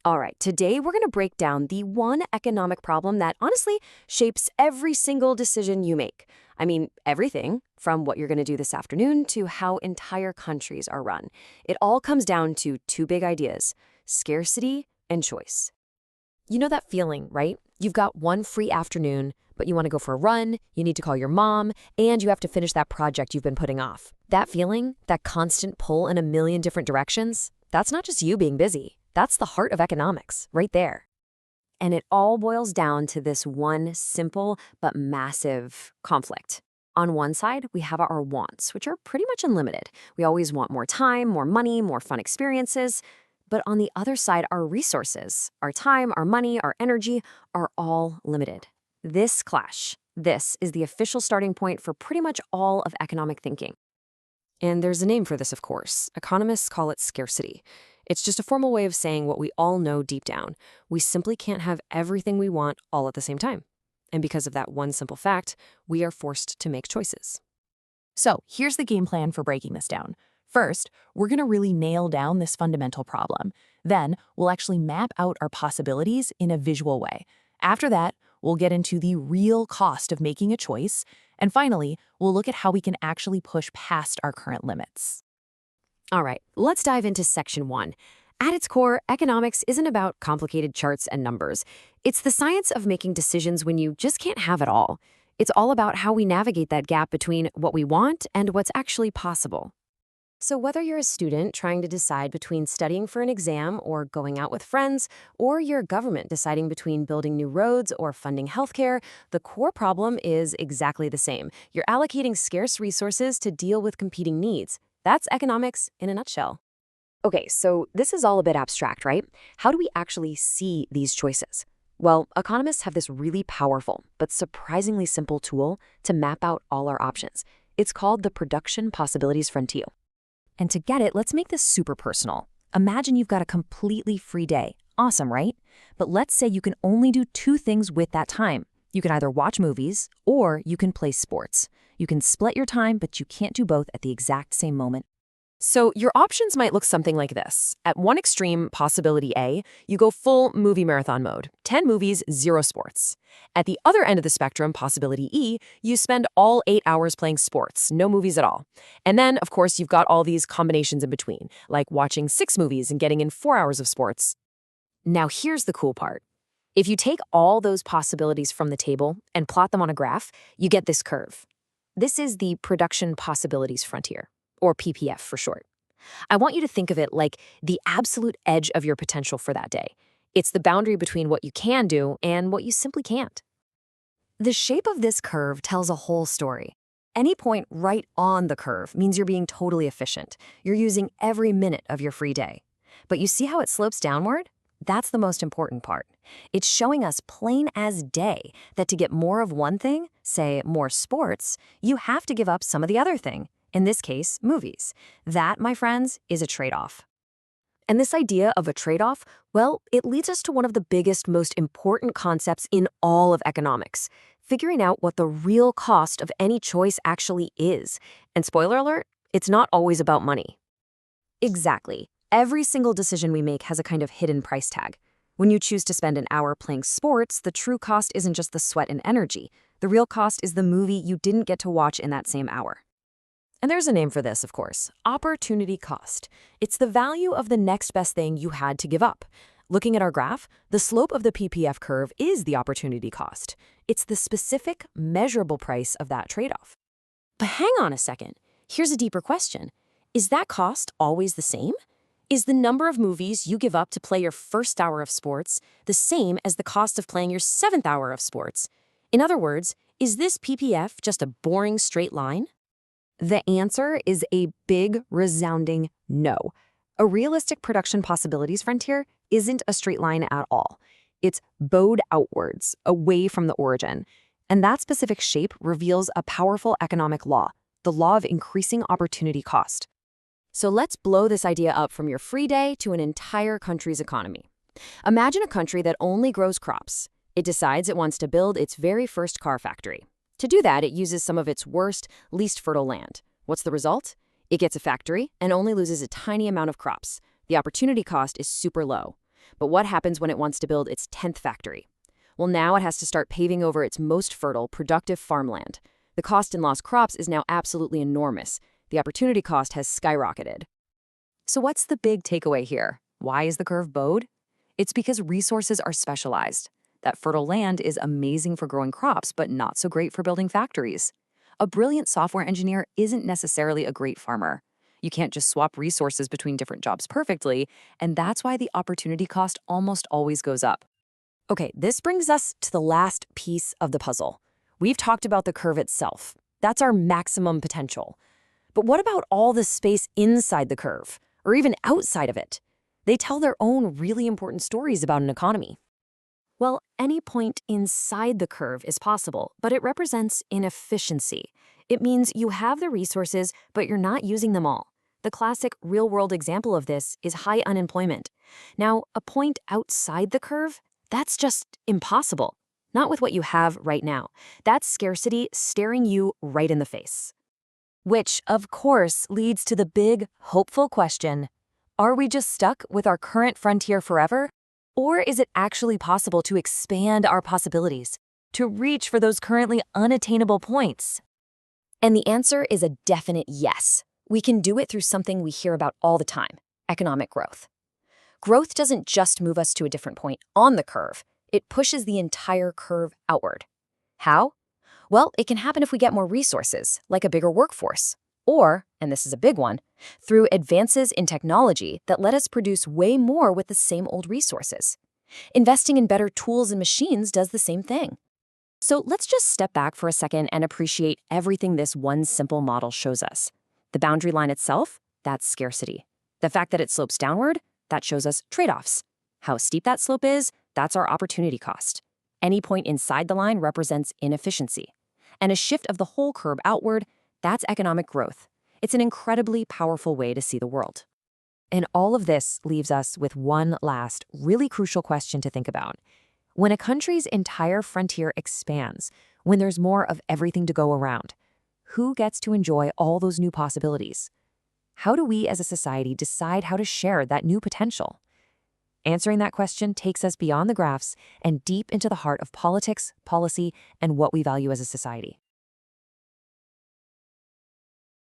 All right, today we're going to break down the one economic problem that honestly shapes every single decision you make. I mean, everything from what you're going to do this afternoon to how entire countries are run. It all comes down to two big ideas: scarcity and choice. You know that feeling, right? You've got one free afternoon, but you want to go for a run, you need to call your mom, and you have to finish that project you've been putting off. That feeling, that constant pull in a million different directions, that's not just you being busy. That's the heart of economics, right there. And it all boils down to this one simple but massive conflict. On one side, we have our wants, which are pretty much unlimited. We always want more time, more money, more fun experiences. But on the other side, our resources, our time, our money, our energy, are all limited. This clash, this is the official starting point for pretty much all of economic thinking. And there's a name for this, of course. Economists call it scarcity. It's just a formal way of saying what we all know deep down. We simply can't have everything we want all at the same time. And because of that one simple fact, we are forced to make choices. So here's the game plan for breaking this down. First, we're going to really nail down this fundamental problem. Then, we'll actually map out our possibilities in a visual way. After that, we'll get into the real cost of making a choice. And finally, we'll look at how we can actually push past our current limits. All right, let's dive into section 1. At its core, economics isn't about complicated charts and numbers. It's the science of making decisions when you just can't have it all. It's all about how we navigate that gap between what we want and what's actually possible. So whether you're a student trying to decide between studying for an exam or going out with friends, or you're a government deciding between building new roads or funding healthcare, the core problem is exactly the same. You're allocating scarce resources to deal with competing needs. That's economics in a nutshell. Okay, so this is all a bit abstract, right? How do we actually see these choices? Well, economists have this really powerful but surprisingly simple tool to map out all our options. It's called the production possibilities frontier. And to get it, let's make this super personal. Imagine you've got a completely free day. Awesome, right? But let's say you can only do two things with that time. You can either watch movies or you can play sports. You can split your time, but you can't do both at the exact same moment. So your options might look something like this. At one extreme, possibility A, you go full movie marathon mode. 10 movies, 0 sports. At the other end of the spectrum, possibility E, you spend all 8 hours playing sports, no movies at all. And then, of course, you've got all these combinations in between, like watching 6 movies and getting in 4 hours of sports. Now here's the cool part. If you take all those possibilities from the table and plot them on a graph, you get this curve. This is the production possibilities frontier, or PPF for short. I want you to think of it like the absolute edge of your potential for that day. It's the boundary between what you can do and what you simply can't. The shape of this curve tells a whole story. Any point right on the curve means you're being totally efficient. You're using every minute of your free day. But you see how it slopes downward? That's the most important part. It's showing us plain as day that to get more of one thing, say more sports, you have to give up some of the other thing. In this case, movies. That, my friends, is a trade-off. And this idea of a trade-off, well, it leads us to one of the biggest, most important concepts in all of economics, figuring out what the real cost of any choice actually is. And spoiler alert, it's not always about money. Exactly. Every single decision we make has a kind of hidden price tag. When you choose to spend an hour playing sports, the true cost isn't just the sweat and energy. The real cost is the movie you didn't get to watch in that same hour. And there's a name for this, of course: opportunity cost. It's the value of the next best thing you had to give up. Looking at our graph, the slope of the PPF curve is the opportunity cost. It's the specific, measurable price of that trade-off. But hang on a second. Here's a deeper question. Is that cost always the same? Is the number of movies you give up to play your first hour of sports the same as the cost of playing your 7th hour of sports? In other words, is this PPF just a boring straight line? The answer is a big, resounding no. A realistic production possibilities frontier isn't a straight line at all. It's bowed outwards, away from the origin. And that specific shape reveals a powerful economic law, the law of increasing opportunity cost. So let's blow this idea up from your free day to an entire country's economy. Imagine a country that only grows crops. It decides it wants to build its very first car factory. To do that, it uses some of its worst, least fertile land. What's the result? It gets a factory and only loses a tiny amount of crops. The opportunity cost is super low. But what happens when it wants to build its 10th factory? Well, now it has to start paving over its most fertile, productive farmland. The cost in lost crops is now absolutely enormous. The opportunity cost has skyrocketed. So what's the big takeaway here? Why is the curve bowed? It's because resources are specialized. That fertile land is amazing for growing crops, but not so great for building factories. A brilliant software engineer isn't necessarily a great farmer. You can't just swap resources between different jobs perfectly, and that's why the opportunity cost almost always goes up. Okay, this brings us to the last piece of the puzzle. We've talked about the curve itself. That's our maximum potential. But what about all the space inside the curve, or even outside of it? They tell their own really important stories about an economy. Well, any point inside the curve is possible, but it represents inefficiency. It means you have the resources, but you're not using them all. The classic real-world example of this is high unemployment. Now, a point outside the curve, that's just impossible. Not with what you have right now. That's scarcity staring you right in the face. Which, of course, leads to the big, hopeful question: are we just stuck with our current frontier forever? Or is it actually possible to expand our possibilities, to reach for those currently unattainable points? And the answer is a definite yes. We can do it through something we hear about all the time: economic growth. Growth doesn't just move us to a different point on the curve, it pushes the entire curve outward. How? Well, it can happen if we get more resources, like a bigger workforce. Or, and this is a big one, through advances in technology that let us produce way more with the same old resources. Investing in better tools and machines does the same thing. So let's just step back for a second and appreciate everything this one simple model shows us. The boundary line itself, that's scarcity. The fact that it slopes downward, that shows us trade-offs. How steep that slope is, that's our opportunity cost. Any point inside the line represents inefficiency. And a shift of the whole curve outward, that's economic growth. It's an incredibly powerful way to see the world. And all of this leaves us with one last, really crucial question to think about. When a country's entire frontier expands, when there's more of everything to go around, who gets to enjoy all those new possibilities? How do we as a society decide how to share that new potential? Answering that question takes us beyond the graphs and deep into the heart of politics, policy, and what we value as a society.